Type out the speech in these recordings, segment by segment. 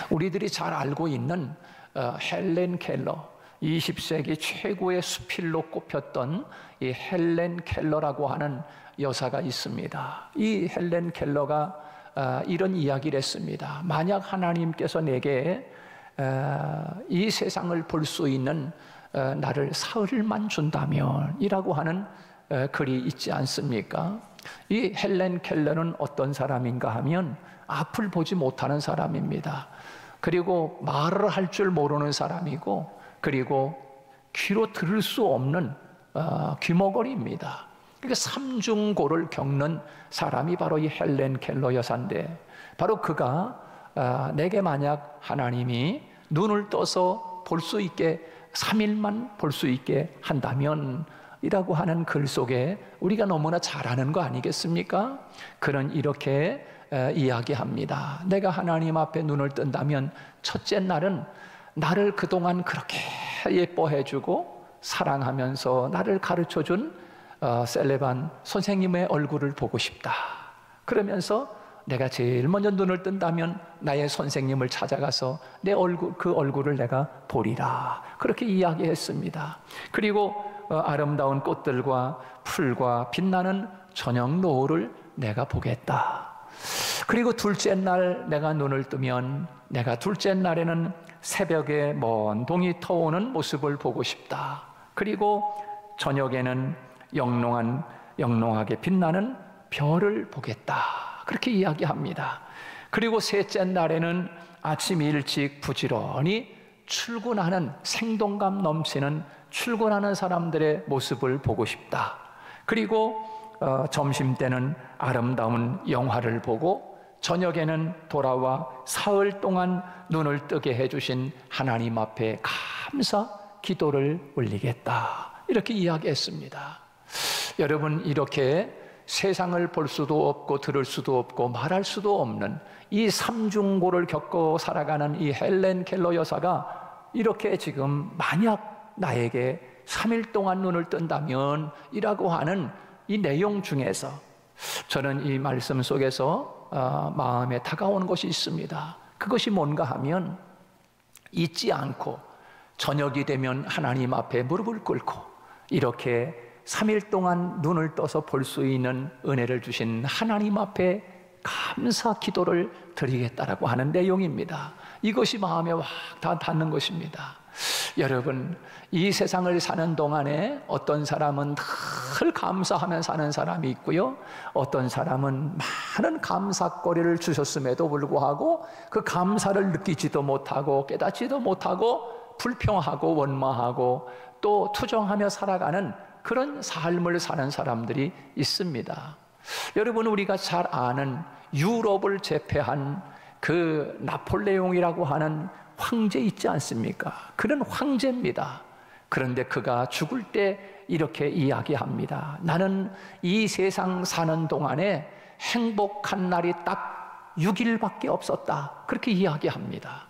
우리들이 잘 알고 있는 헬렌 켈러, 20세기 최고의 수필로 꼽혔던 이 헬렌 켈러라고 하는 여사가 있습니다. 이 헬렌 켈러가 이런 이야기를 했습니다. 만약 하나님께서 내게 이 세상을 볼 수 있는 나를 사흘만 준다면 이라고 하는 글이 있지 않습니까? 이 헬렌 켈러는 어떤 사람인가 하면 앞을 보지 못하는 사람입니다. 그리고 말을 할 줄 모르는 사람이고, 그리고 귀로 들을 수 없는 귀머거리입니다. 그러니까 삼중고를 겪는 사람이 바로 이 헬렌 켈러 여사인데, 바로 그가 내게 만약 하나님이 눈을 떠서 볼 수 있게 3일만 볼 수 있게 한다면 이라고 하는 글 속에 우리가 너무나 잘 아는 거 아니겠습니까? 그는 이렇게 이야기합니다. 내가 하나님 앞에 눈을 뜬다면 첫째 날은 나를 그동안 그렇게 예뻐해주고 사랑하면서 나를 가르쳐준 셀레반 선생님의 얼굴을 보고 싶다. 그러면서 내가 제일 먼저 눈을 뜬다면 나의 선생님을 찾아가서 내 얼굴, 그 얼굴을 내가 보리라. 그렇게 이야기했습니다. 그리고 아름다운 꽃들과 풀과 빛나는 저녁 노을을 내가 보겠다. 그리고 둘째 날 내가 눈을 뜨면 내가 둘째 날에는 새벽에 먼 동이 터오는 모습을 보고 싶다. 그리고 저녁에는 영롱하게 빛나는 별을 보겠다. 그렇게 이야기합니다. 그리고 셋째 날에는 아침 일찍 부지런히 출근하는 생동감 넘치는 출근하는 사람들의 모습을 보고 싶다. 그리고 점심 때는 아름다운 영화를 보고 저녁에는 돌아와 사흘 동안 눈을 뜨게 해주신 하나님 앞에 감사 기도를 올리겠다. 이렇게 이야기했습니다. 여러분, 이렇게 세상을 볼 수도 없고 들을 수도 없고 말할 수도 없는 이 삼중고를 겪고 살아가는 이 헬렌 켈러 여사가 이렇게 지금 만약 나에게 3일 동안 눈을 뜬다면 이라고 하는 이 내용 중에서 저는 이 말씀 속에서 마음에 다가오는 것이 있습니다. 그것이 뭔가 하면 잊지 않고 저녁이 되면 하나님 앞에 무릎을 꿇고 이렇게 3일 동안 눈을 떠서 볼 수 있는 은혜를 주신 하나님 앞에 감사 기도를 드리겠다라고 하는 내용입니다. 이것이 마음에 확 다 닿는 것입니다. 여러분, 이 세상을 사는 동안에 어떤 사람은 늘 감사하며 사는 사람이 있고요, 어떤 사람은 많은 감사거리를 주셨음에도 불구하고 그 감사를 느끼지도 못하고 깨닫지도 못하고 불평하고 원망하고 또 투정하며 살아가는 그런 삶을 사는 사람들이 있습니다. 여러분, 우리가 잘 아는 유럽을 제패한 그 나폴레옹이라고 하는 황제 있지 않습니까? 그는 황제입니다. 그런데 그가 죽을 때 이렇게 이야기합니다. 나는 이 세상 사는 동안에 행복한 날이 딱 6일밖에 없었다. 그렇게 이야기합니다.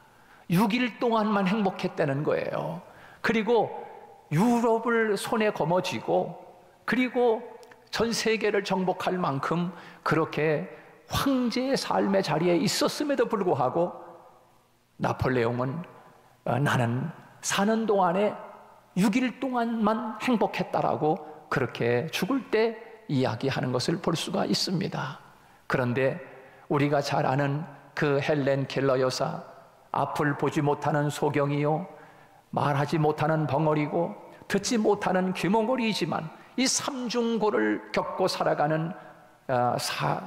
6일 동안만 행복했다는 거예요. 그리고 유럽을 손에 거머쥐고 그리고 전 세계를 정복할 만큼 그렇게 황제의 삶의 자리에 있었음에도 불구하고 나폴레옹은 나는 사는 동안에 6일 동안만 행복했다라고 그렇게 죽을 때 이야기하는 것을 볼 수가 있습니다. 그런데 우리가 잘 아는 그 헬렌 켈러 여사, 앞을 보지 못하는 소경이요, 말하지 못하는 벙어리고 듣지 못하는 귀머거리이지만 이 삼중고를 겪고 살아가는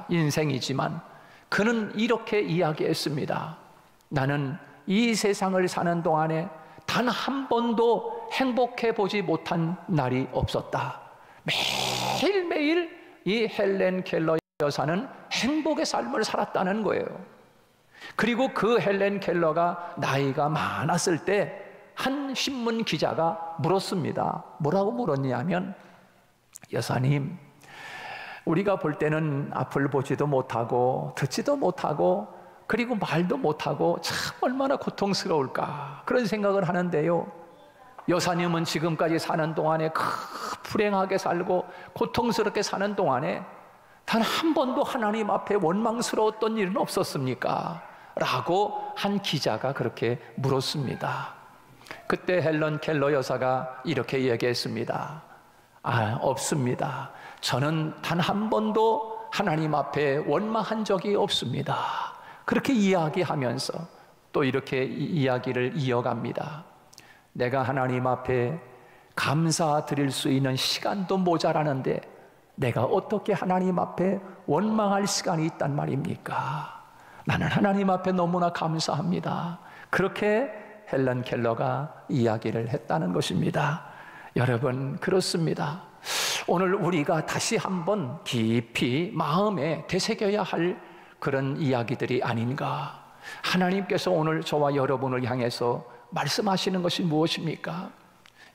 인생이지만 그는 이렇게 이야기했습니다. 나는 이 세상을 사는 동안에 단 한 번도 행복해 보지 못한 날이 없었다. 매일매일 이 헬렌 켈러 여사는 행복의 삶을 살았다는 거예요. 그리고 그 헬렌 켈러가 나이가 많았을 때 한 신문 기자가 물었습니다. 뭐라고 물었냐면, 여사님, 우리가 볼 때는 앞을 보지도 못하고 듣지도 못하고 그리고 말도 못하고 참 얼마나 고통스러울까 그런 생각을 하는데요, 여사님은 지금까지 사는 동안에 불행하게 살고 고통스럽게 사는 동안에 단 한 번도 하나님 앞에 원망스러웠던 일은 없었습니까? 라고 한 기자가 그렇게 물었습니다. 그때 헬런 켈러 여사가 이렇게 얘기했습니다. 없습니다. 저는 단 한 번도 하나님 앞에 원망한 적이 없습니다. 그렇게 이야기하면서 또 이렇게 이야기를 이어갑니다. 내가 하나님 앞에 감사드릴 수 있는 시간도 모자라는데 내가 어떻게 하나님 앞에 원망할 시간이 있단 말입니까? 나는 하나님 앞에 너무나 감사합니다. 그렇게 헬런 켈러가 이야기를 했다는 것입니다. 여러분, 그렇습니다. 오늘 우리가 다시 한번 깊이 마음에 되새겨야 할 그런 이야기들이 아닌가. 하나님께서 오늘 저와 여러분을 향해서 말씀하시는 것이 무엇입니까?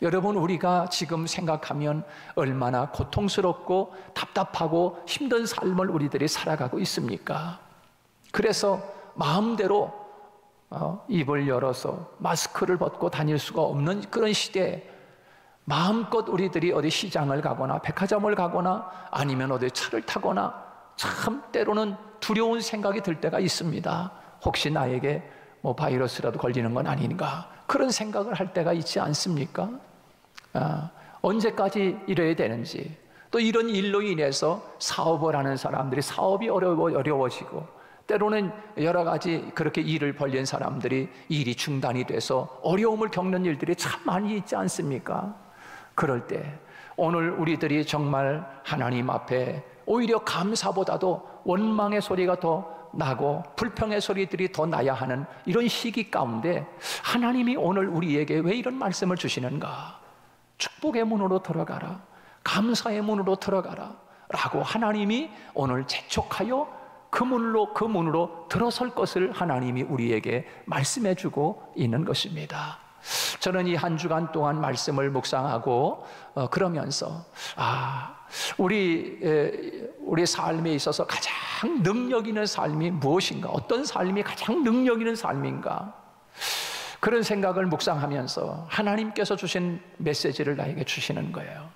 여러분, 우리가 지금 생각하면 얼마나 고통스럽고 답답하고 힘든 삶을 우리들이 살아가고 있습니까? 그래서 마음대로 입을 열어서 마스크를 벗고 다닐 수가 없는 그런 시대에 마음껏 우리들이 어디 시장을 가거나 백화점을 가거나 아니면 어디 차를 타거나 참 때로는 두려운 생각이 들 때가 있습니다. 혹시 나에게 바이러스라도 걸리는 건 아닌가, 그런 생각을 할 때가 있지 않습니까? 언제까지 이래야 되는지, 또 이런 일로 인해서 사업을 하는 사람들이 사업이 어려워지고 때로는 여러 가지 그렇게 일을 벌린 사람들이 일이 중단이 돼서 어려움을 겪는 일들이 참 많이 있지 않습니까? 그럴 때 오늘 우리들이 정말 하나님 앞에 오히려 감사보다도 원망의 소리가 더 나고 불평의 소리들이 더 나야 하는 이런 시기 가운데 하나님이 오늘 우리에게 왜 이런 말씀을 주시는가? 축복의 문으로 들어가라, 감사의 문으로 들어가라 라고 하나님이 오늘 재촉하여 그 문으로 들어설 것을 하나님이 우리에게 말씀해 주고 있는 것입니다. 저는 이 한 주간 동안 말씀을 묵상하고 그러면서 우리 삶에 있어서 가장 능력 있는 삶이 무엇인가? 어떤 삶이 가장 능력 있는 삶인가? 그런 생각을 묵상하면서 하나님께서 주신 메시지를 나에게 주시는 거예요.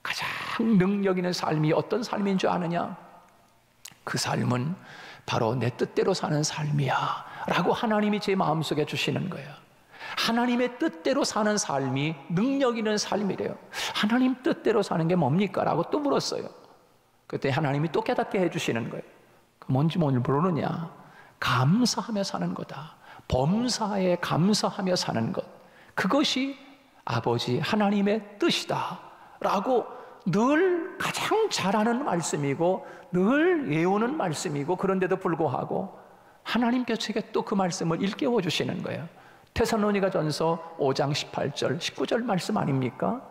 가장 능력 있는 삶이 어떤 삶인 줄 아느냐? 그 삶은 바로 내 뜻대로 사는 삶이야 라고 하나님이 제 마음속에 주시는 거예요. 하나님의 뜻대로 사는 삶이 능력 있는 삶이래요. 하나님 뜻대로 사는 게 뭡니까? 라고 또 물었어요. 그때 하나님이 또 깨닫게 해주시는 거예요. 뭔지 모르느냐? 감사하며 사는 거다. 범사에 감사하며 사는 것, 그것이 아버지 하나님의 뜻이다 라고 늘 가장 잘하는 말씀이고 늘 외우는 말씀이고, 그런데도 불구하고 하나님께서 제게 또 그 말씀을 일깨워 주시는 거예요. 데살로니가전서 5장 18절 19절 말씀 아닙니까?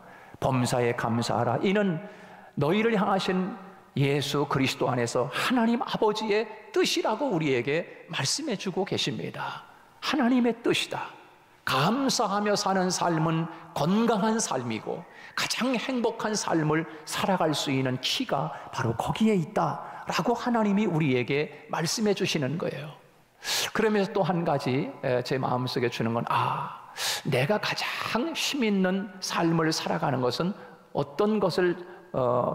범사에 감사하라. 이는 너희를 향하신 예수 그리스도 안에서 하나님 아버지의 뜻이라고 우리에게 말씀해 주고 계십니다. 하나님의 뜻이다. 감사하며 사는 삶은 건강한 삶이고 가장 행복한 삶을 살아갈 수 있는 키가 바로 거기에 있다라고 하나님이 우리에게 말씀해 주시는 거예요. 그러면서 또 한 가지 제 마음속에 주는 건 내가 가장 힘 있는 삶을 살아가는 것은 어떤 것을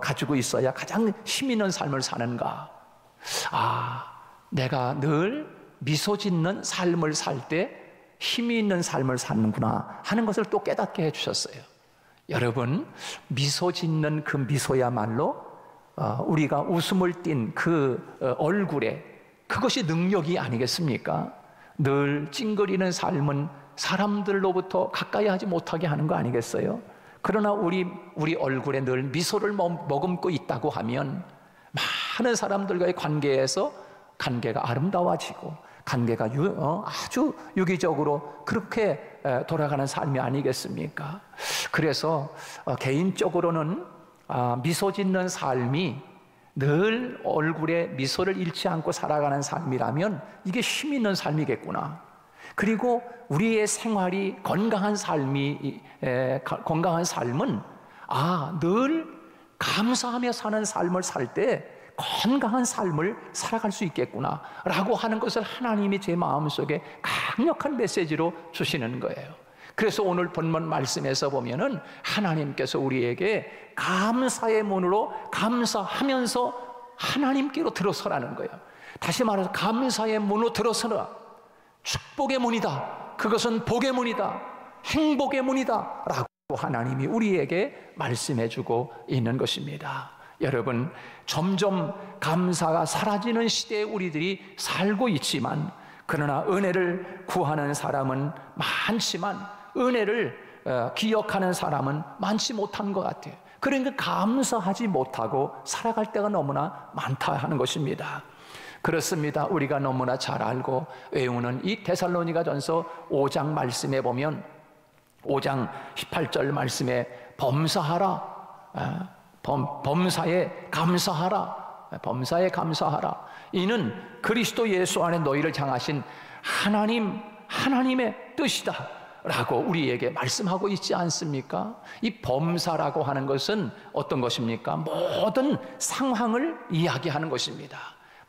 가지고 있어야 가장 힘 있는 삶을 사는가? 내가 늘 미소 짓는 삶을 살 때 힘이 있는 삶을 사는구나 하는 것을 또 깨닫게 해주셨어요. 여러분, 미소 짓는 그 미소야말로 우리가 웃음을 띤 그 얼굴에 그것이 능력이 아니겠습니까? 늘 찡그리는 삶은 사람들로부터 가까이 하지 못하게 하는 거 아니겠어요? 그러나 우리 얼굴에 늘 미소를 머금고 있다고 하면 많은 사람들과의 관계에서 관계가 아름다워지고 관계가 아주 유기적으로 그렇게 돌아가는 삶이 아니겠습니까? 그래서 개인적으로는 미소 짓는 삶이 늘 얼굴에 미소를 잃지 않고 살아가는 삶이라면 이게 힘 있는 삶이겠구나. 그리고 우리의 생활이 건강한 삶은 늘 감사하며 사는 삶을 살 때 건강한 삶을 살아갈 수 있겠구나 라고 하는 것을 하나님이 제 마음속에 강력한 메시지로 주시는 거예요. 그래서 오늘 본문 말씀에서 보면은 하나님께서 우리에게 감사의 문으로 감사하면서 하나님께로 들어서라는 거예요. 다시 말해서 감사의 문으로 들어서라. 축복의 문이다. 그것은 복의 문이다. 행복의 문이다. 라고 하나님이 우리에게 말씀해주고 있는 것입니다. 여러분, 점점 감사가 사라지는 시대에 우리들이 살고 있지만, 그러나 은혜를 구하는 사람은 많지만 은혜를 기억하는 사람은 많지 못한 것 같아요. 그러니까 감사하지 못하고 살아갈 때가 너무나 많다 하는 것입니다. 그렇습니다. 우리가 너무나 잘 알고 외우는 이 데살로니가전서 5장 말씀에 보면 5장 18절 말씀에 범사하라, 범사에 감사하라, 범사에 감사하라. 이는 그리스도 예수 안에 너희를 향하신 하나님의 뜻이다 라고 우리에게 말씀하고 있지 않습니까? 이 범사라고 하는 것은 어떤 것입니까? 모든 상황을 이야기하는 것입니다.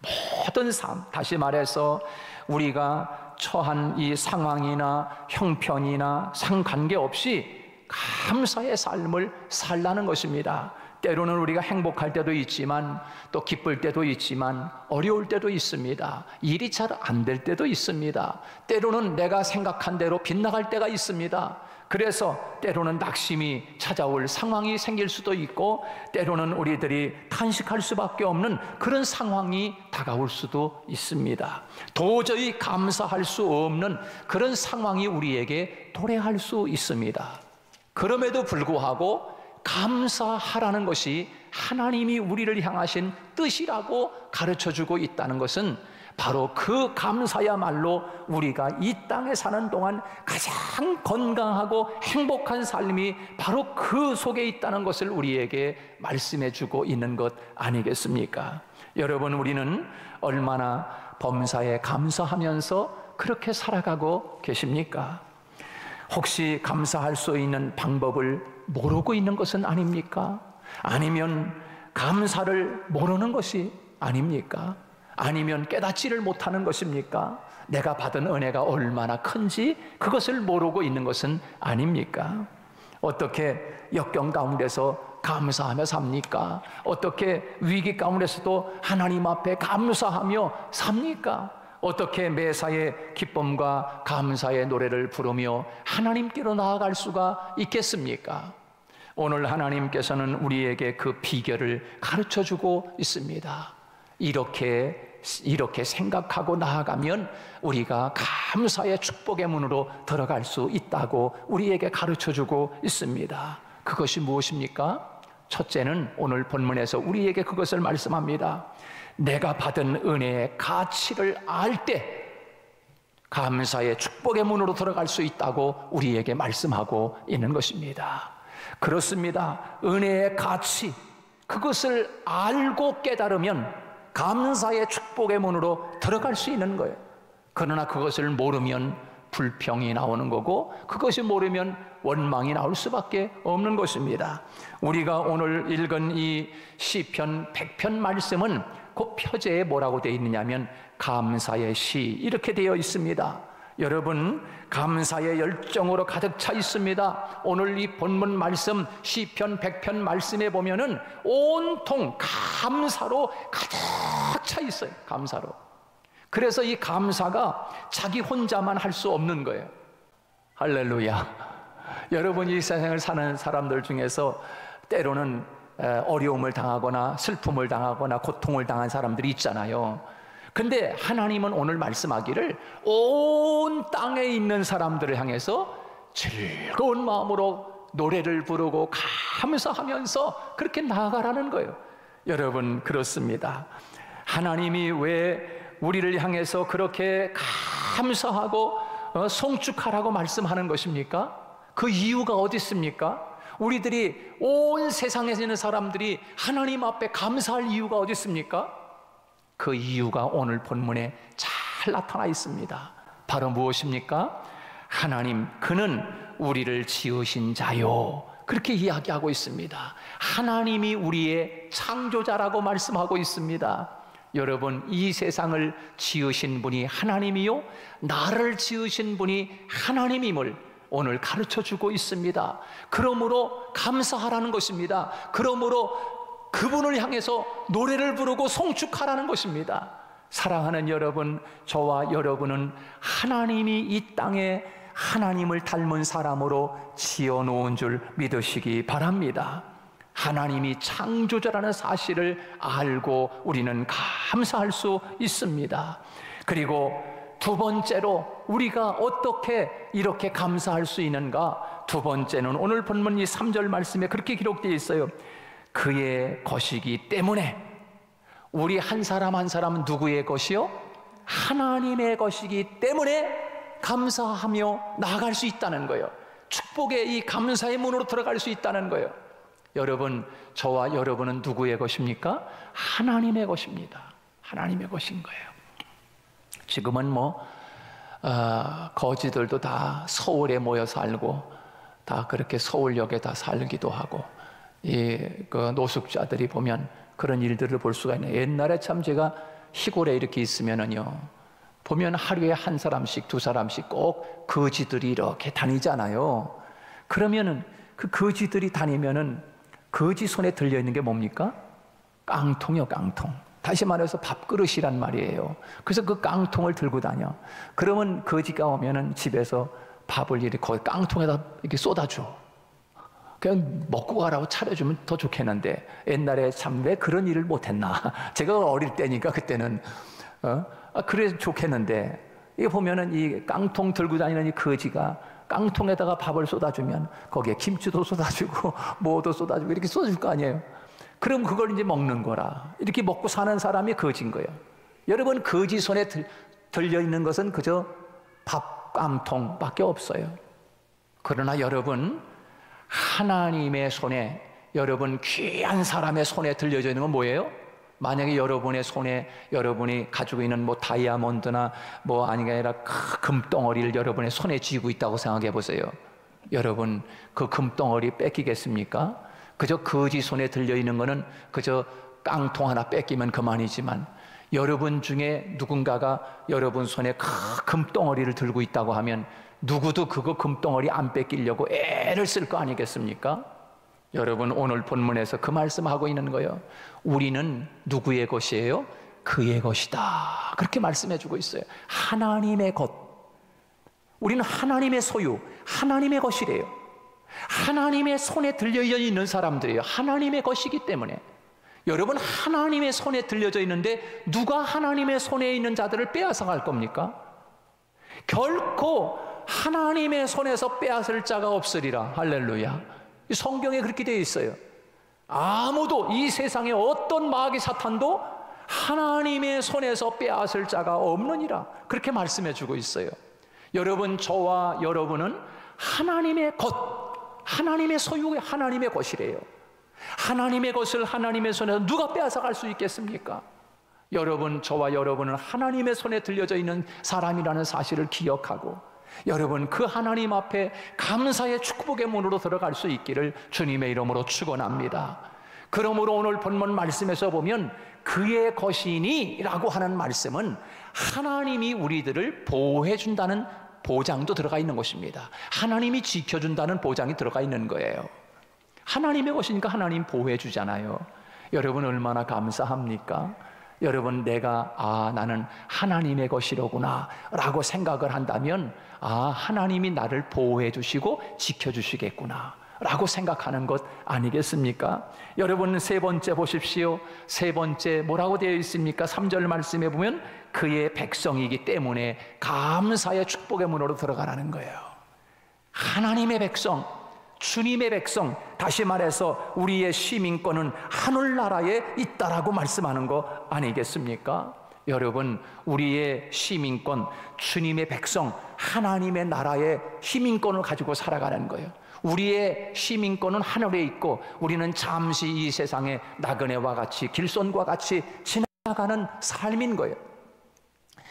모든 삶, 다시 말해서 우리가 처한 이 상황이나 형편이나 상관계없이 감사의 삶을 살라는 것입니다. 때로는 우리가 행복할 때도 있지만 또 기쁠 때도 있지만 어려울 때도 있습니다. 일이 잘 안 될 때도 있습니다. 때로는 내가 생각한 대로 빗나갈 때가 있습니다. 그래서 때로는 낙심이 찾아올 상황이 생길 수도 있고 때로는 우리들이 탄식할 수밖에 없는 그런 상황이 다가올 수도 있습니다. 도저히 감사할 수 없는 그런 상황이 우리에게 도래할 수 있습니다. 그럼에도 불구하고 감사하라는 것이 하나님이 우리를 향하신 뜻이라고 가르쳐주고 있다는 것은 바로 그 감사야말로 우리가 이 땅에 사는 동안 가장 건강하고 행복한 삶이 바로 그 속에 있다는 것을 우리에게 말씀해주고 있는 것 아니겠습니까? 여러분, 우리는 얼마나 범사에 감사하면서 그렇게 살아가고 계십니까? 혹시 감사할 수 있는 방법을 모르고 있는 것은 아닙니까? 아니면 감사를 모르는 것이 아닙니까? 아니면 깨닫지를 못하는 것입니까? 내가 받은 은혜가 얼마나 큰지 그것을 모르고 있는 것은 아닙니까? 어떻게 역경 가운데서 감사하며 삽니까? 어떻게 위기 가운데서도 하나님 앞에 감사하며 삽니까? 어떻게 매사에 기쁨과 감사의 노래를 부르며 하나님께로 나아갈 수가 있겠습니까? 오늘 하나님께서는 우리에게 그 비결을 가르쳐주고 있습니다. 이렇게 생각하고 나아가면 우리가 감사의 축복의 문으로 들어갈 수 있다고 우리에게 가르쳐주고 있습니다. 그것이 무엇입니까? 첫째는 오늘 본문에서 우리에게 그것을 말씀합니다. 내가 받은 은혜의 가치를 알 때 감사의 축복의 문으로 들어갈 수 있다고 우리에게 말씀하고 있는 것입니다. 그렇습니다. 은혜의 가치, 그것을 알고 깨달으면 감사의 축복의 문으로 들어갈 수 있는 거예요. 그러나 그것을 모르면 불평이 나오는 거고 그것이 모르면 원망이 나올 수밖에 없는 것입니다. 우리가 오늘 읽은 이 시편 100편 말씀은 그 표제에 뭐라고 되어 있느냐면 감사의 시 이렇게 되어 있습니다. 여러분, 감사의 열정으로 가득 차 있습니다. 오늘 이 본문 말씀 시편 100편 말씀에 보면은 온통 감사로 가득 차 있어요. 감사로. 그래서 이 감사가 자기 혼자만 할 수 없는 거예요. 할렐루야. 여러분, 이 세상을 사는 사람들 중에서 때로는 어려움을 당하거나 슬픔을 당하거나 고통을 당한 사람들이 있잖아요. 근데 하나님은 오늘 말씀하기를 온 땅에 있는 사람들을 향해서 즐거운 마음으로 노래를 부르고 감사하면서 그렇게 나아가라는 거예요. 여러분, 그렇습니다. 하나님이 왜 우리를 향해서 그렇게 감사하고 송축하라고 말씀하는 것입니까? 그 이유가 어디 있습니까? 우리들이 온 세상에 있는 사람들이 하나님 앞에 감사할 이유가 어디 있습니까? 그 이유가 오늘 본문에 잘 나타나 있습니다. 바로 무엇입니까? 하나님, 그는 우리를 지으신 자요. 그렇게 이야기하고 있습니다. 하나님이 우리의 창조자라고 말씀하고 있습니다. 여러분, 이 세상을 지으신 분이 하나님이요, 나를 지으신 분이 하나님임을 오늘 가르쳐주고 있습니다. 그러므로 감사하라는 것입니다. 그러므로 그분을 향해서 노래를 부르고 송축하라는 것입니다. 사랑하는 여러분, 저와 여러분은 하나님이 이 땅에 하나님을 닮은 사람으로 지어놓은 줄 믿으시기 바랍니다. 하나님이 창조자라는 사실을 알고 우리는 감사할 수 있습니다. 그리고 두 번째로 우리가 어떻게 이렇게 감사할 수 있는가? 두 번째는 오늘 본문 이 3절 말씀에 그렇게 기록되어 있어요. 그의 것이기 때문에. 우리 한 사람 한 사람은 누구의 것이요? 하나님의 것이기 때문에 감사하며 나아갈 수 있다는 거예요. 축복의 이 감사의 문으로 들어갈 수 있다는 거예요. 여러분, 저와 여러분은 누구의 것입니까? 하나님의 것입니다. 하나님의 것인 거예요. 지금은 거지들도 다 서울에 모여 살고 다 그렇게 서울역에 다 살기도 하고, 그 노숙자들이 보면 그런 일들을 볼 수가 있네요. 옛날에 참 제가 시골에 이렇게 있으면은요, 보면 하루에 한 사람씩 두 사람씩 꼭 거지들이 이렇게 다니잖아요. 그러면은 그 거지들이 다니면은 거지 손에 들려 있는 게 뭡니까? 깡통이요, 깡통. 다시 말해서 밥그릇이란 말이에요. 그래서 그 깡통을 들고 다녀. 그러면 거지가 오면은 집에서 밥을 이렇게 거기 깡통에다 이렇게 쏟아줘. 그냥 먹고 가라고 차려주면 더 좋겠는데, 옛날에 참 왜 그런 일을 못했나. 제가 어릴 때니까 그때는 그래 좋겠는데, 이거 보면은 이 깡통 들고 다니는 이 거지가 깡통에다가 밥을 쏟아주면 거기에 김치도 쏟아주고 뭐도 쏟아주고 이렇게 쏟아줄 거 아니에요. 그럼 그걸 이제 먹는 거라. 이렇게 먹고 사는 사람이 거지인 거예요. 여러분, 거지 손에 들려 있는 것은 그저 밥 깡통밖에 없어요. 그러나 여러분, 하나님의 손에, 여러분 귀한 사람의 손에 들려져 있는 건 뭐예요? 만약에 여러분의 손에 여러분이 가지고 있는 다이아몬드나 아니라 금덩어리를 여러분의 손에 쥐고 있다고 생각해 보세요. 여러분, 그 금덩어리 뺏기겠습니까? 그저 거지 손에 들려 있는 거는 그저 깡통 하나 뺏기면 그만이지만, 여러분 중에 누군가가 여러분 손에 금덩어리를 들고 있다고 하면 누구도 그거 금덩어리 안 뺏기려고 애를 쓸 거 아니겠습니까? 여러분, 오늘 본문에서 그 말씀하고 있는 거예요. 우리는 누구의 것이에요? 그의 것이다. 그렇게 말씀해 주고 있어요. 하나님의 것. 우리는 하나님의 소유, 하나님의 것이래요. 하나님의 손에 들려져 있는 사람들이에요. 하나님의 것이기 때문에. 여러분, 하나님의 손에 들려져 있는데 누가 하나님의 손에 있는 자들을 빼앗아갈 겁니까? 결코 하나님의 손에서 빼앗을 자가 없으리라. 할렐루야. 성경에 그렇게 되어 있어요. 아무도, 이 세상에 어떤 마귀 사탄도 하나님의 손에서 빼앗을 자가 없느니라. 그렇게 말씀해 주고 있어요. 여러분, 저와 여러분은 하나님의 것, 하나님의 소유, 하나님의 것이래요. 하나님의 것을 하나님의 손에서 누가 빼앗아갈 수 있겠습니까? 여러분, 저와 여러분은 하나님의 손에 들려져 있는 사람이라는 사실을 기억하고, 여러분, 그 하나님 앞에 감사의 축복의 문으로 들어갈 수 있기를 주님의 이름으로 축원합니다. 그러므로 오늘 본문 말씀에서 보면 그의 것이니 라고 하는 말씀은 하나님이 우리들을 보호해 준다는 보장도 들어가 있는 것입니다. 하나님이 지켜준다는 보장이 들어가 있는 거예요. 하나님의 것이니까 하나님 보호해 주잖아요. 여러분, 얼마나 감사합니까? 여러분, 내가 나는 하나님의 것이로구나 라고 생각을 한다면, 하나님이 나를 보호해 주시고 지켜주시겠구나 라고 생각하는 것 아니겠습니까? 여러분, 세 번째 보십시오. 세 번째 뭐라고 되어 있습니까? 3절 말씀에 보면 그의 백성이기 때문에 감사의 축복의 문으로 들어가라는 거예요. 하나님의 백성, 주님의 백성, 다시 말해서 우리의 시민권은 하늘나라에 있다라고 말씀하는 거 아니겠습니까? 여러분, 우리의 시민권, 주님의 백성, 하나님의 나라의 시민권을 가지고 살아가는 거예요. 우리의 시민권은 하늘에 있고 우리는 잠시 이 세상의 나그네와 같이, 길손과 같이 지나가는 삶인 거예요.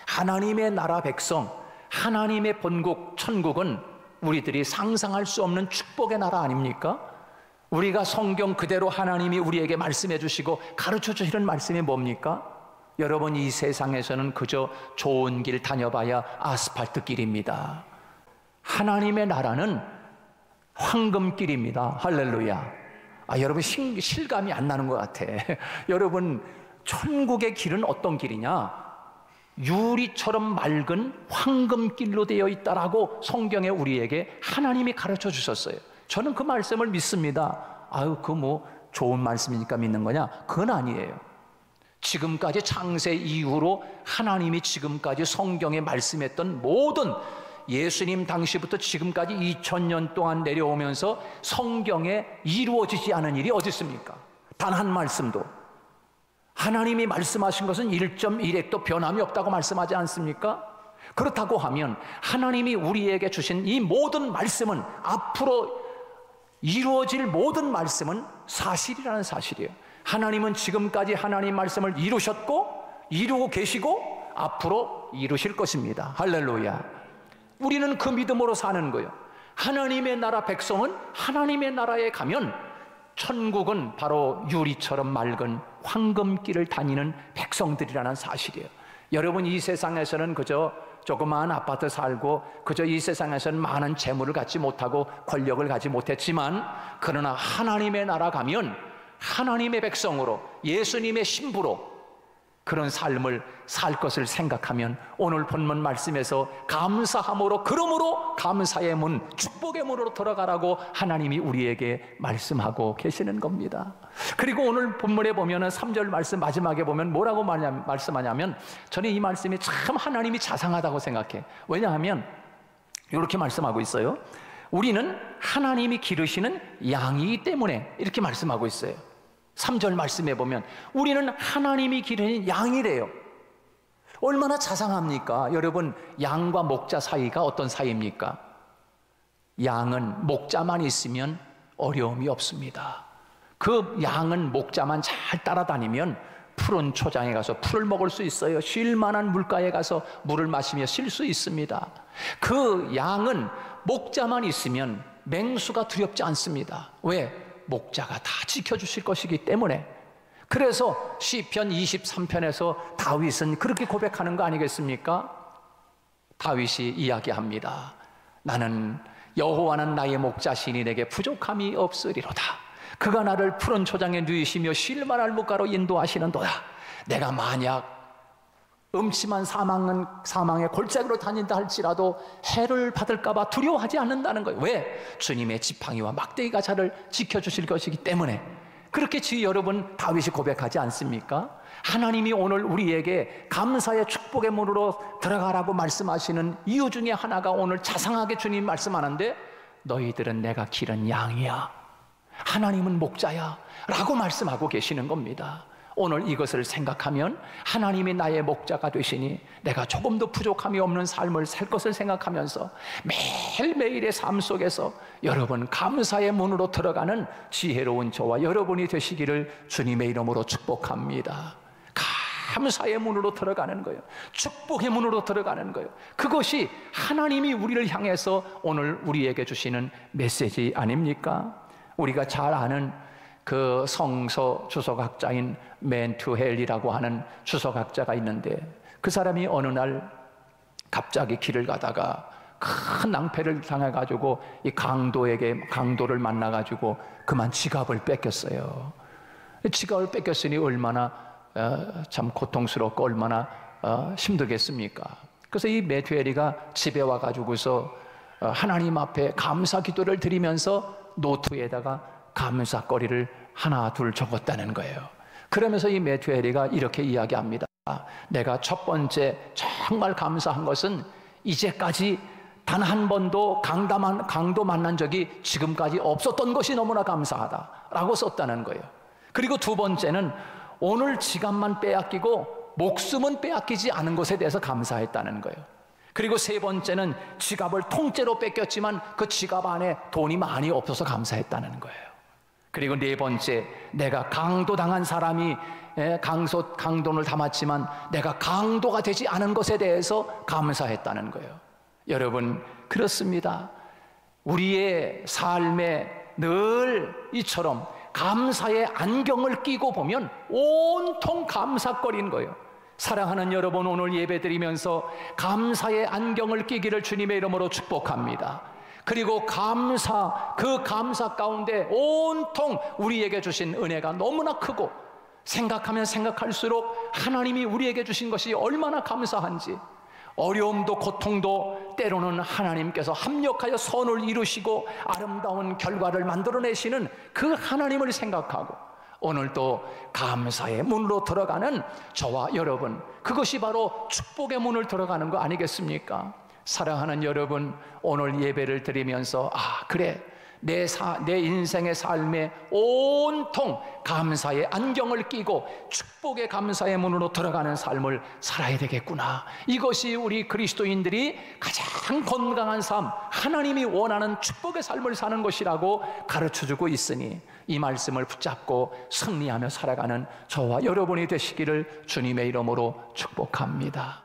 하나님의 나라 백성, 하나님의 본국 천국은 우리들이 상상할 수 없는 축복의 나라 아닙니까? 우리가 성경 그대로 하나님이 우리에게 말씀해 주시고 가르쳐 주시는 말씀이 뭡니까? 여러분, 이 세상에서는 그저 좋은 길 다녀봐야 아스팔트 길입니다. 하나님의 나라는 황금길입니다. 할렐루야. 여러분, 실감이 안 나는 것 같아. 여러분, 천국의 길은 어떤 길이냐? 유리처럼 맑은 황금길로 되어 있다라고 성경에 우리에게 하나님이 가르쳐 주셨어요. 저는 그 말씀을 믿습니다. 아유, 그 뭐 좋은 말씀이니까 믿는 거냐? 그건 아니에요. 지금까지 창세 이후로 하나님이 지금까지 성경에 말씀했던 모든, 예수님 당시부터 지금까지 2000년 동안 내려오면서 성경에 이루어지지 않은 일이 어디 있습니까? 단 한 말씀도. 하나님이 말씀하신 것은 1.1핵도 변함이 없다고 말씀하지 않습니까? 그렇다고 하면 하나님이 우리에게 주신 이 모든 말씀은, 앞으로 이루어질 모든 말씀은 사실이라는 사실이에요. 하나님은 지금까지 하나님 말씀을 이루셨고, 이루고 계시고, 앞으로 이루실 것입니다. 할렐루야. 우리는 그 믿음으로 사는 거예요. 하나님의 나라 백성은 하나님의 나라에 가면 천국은 바로 유리처럼 맑은 황금길을 다니는 백성들이라는 사실이에요. 여러분, 이 세상에서는 그저 조그마한 아파트 살고, 그저 이 세상에서는 많은 재물을 갖지 못하고 권력을 갖지 못했지만, 그러나 하나님의 나라 가면 하나님의 백성으로, 예수님의 신부로 그런 삶을 살 것을 생각하면 오늘 본문 말씀에서 감사함으로, 그러므로 감사의 문, 축복의 문으로 들어가라고 하나님이 우리에게 말씀하고 계시는 겁니다. 그리고 오늘 본문에 보면은 3절 말씀 마지막에 보면 뭐라고 말씀하냐면, 저는 이 말씀이 참 하나님이 자상하다고 생각해. 왜냐하면 이렇게 말씀하고 있어요. 우리는 하나님이 기르시는 양이기 때문에, 이렇게 말씀하고 있어요. 3절 말씀에 보면 우리는 하나님이 기르는 양이래요. 얼마나 자상합니까? 여러분, 양과 목자 사이가 어떤 사이입니까? 양은 목자만 있으면 어려움이 없습니다. 그 양은 목자만 잘 따라다니면 푸른 초장에 가서 풀을 먹을 수 있어요. 쉴 만한 물가에 가서 물을 마시며 쉴 수 있습니다. 그 양은 목자만 있으면 맹수가 두렵지 않습니다. 왜? 목자가 다 지켜주실 것이기 때문에. 그래서 시편 23편에서 다윗은 그렇게 고백하는 거 아니겠습니까? 다윗이 이야기합니다. 나는, 여호와는 나의 목자시니 내게 부족함이 없으리로다. 그가 나를 푸른 초장에 누이시며 쉴 만한 물가로 인도하시는도다. 내가 만약 음침한 사망의 골짜기로 다닌다 할지라도 해를 받을까봐 두려워하지 않는다는 거예요. 왜? 주님의 지팡이와 막대기가 저를 지켜주실 것이기 때문에. 그렇게 여러분, 다윗이 고백하지 않습니까? 하나님이 오늘 우리에게 감사의 축복의 문으로 들어가라고 말씀하시는 이유 중에 하나가, 오늘 자상하게 주님 말씀하는데, 너희들은 내가 기른 양이야, 하나님은 목자야 라고 말씀하고 계시는 겁니다. 오늘 이것을 생각하면 하나님이 나의 목자가 되시니 내가 조금도 부족함이 없는 삶을 살 것을 생각하면서 매일매일의 삶 속에서 여러분, 감사의 문으로 들어가는 지혜로운 저와 여러분이 되시기를 주님의 이름으로 축복합니다. 감사의 문으로 들어가는 거예요. 축복의 문으로 들어가는 거예요. 그것이 하나님이 우리를 향해서 오늘 우리에게 주시는 메시지 아닙니까? 우리가 잘 아는 그 성서 주석학자인 맨투헬이라고 하는 주석학자가 있는데, 그 사람이 어느 날 갑자기 길을 가다가 큰 낭패를 당해가지고 이 강도를 만나가지고 그만 지갑을 뺏겼어요. 지갑을 뺏겼으니 얼마나 참 고통스럽고 얼마나 힘들겠습니까? 그래서 이 메투엘이가 집에 와가지고서 하나님 앞에 감사 기도를 드리면서 노트에다가 감사거리를 하나 둘 적었다는 거예요. 그러면서 이 메투엘이가 이렇게 이야기합니다. 내가 첫 번째 정말 감사한 것은 이제까지 단 한 번도 강도 만난 적이 지금까지 없었던 것이 너무나 감사하다라고 썼다는 거예요. 그리고 두 번째는 오늘 지갑만 빼앗기고 목숨은 빼앗기지 않은 것에 대해서 감사했다는 거예요. 그리고 세 번째는 지갑을 통째로 뺏겼지만 그 지갑 안에 돈이 많이 없어서 감사했다는 거예요. 그리고 네 번째, 내가 강도당한 사람이 강돈을 담았지만 내가 강도가 되지 않은 것에 대해서 감사했다는 거예요. 여러분, 그렇습니다. 우리의 삶에 늘 이처럼 감사의 안경을 끼고 보면 온통 감사거리인 거예요. 사랑하는 여러분, 오늘 예배드리면서 감사의 안경을 끼기를 주님의 이름으로 축복합니다. 그리고 그 감사 가운데 온통 우리에게 주신 은혜가 너무나 크고 생각하면 생각할수록 하나님이 우리에게 주신 것이 얼마나 감사한지, 어려움도 고통도 때로는 하나님께서 합력하여 선을 이루시고 아름다운 결과를 만들어내시는 그 하나님을 생각하고 오늘도 감사의 문으로 들어가는 저와 여러분, 그것이 바로 축복의 문을 들어가는 거 아니겠습니까? 사랑하는 여러분, 오늘 예배를 드리면서 그래, 내 인생의 삶에 온통 감사의 안경을 끼고 축복의 감사의 문으로 들어가는 삶을 살아야 되겠구나. 이것이 우리 그리스도인들이 가장 건강한 삶, 하나님이 원하는 축복의 삶을 사는 것이라고 가르쳐주고 있으니 이 말씀을 붙잡고 승리하며 살아가는 저와 여러분이 되시기를 주님의 이름으로 축복합니다.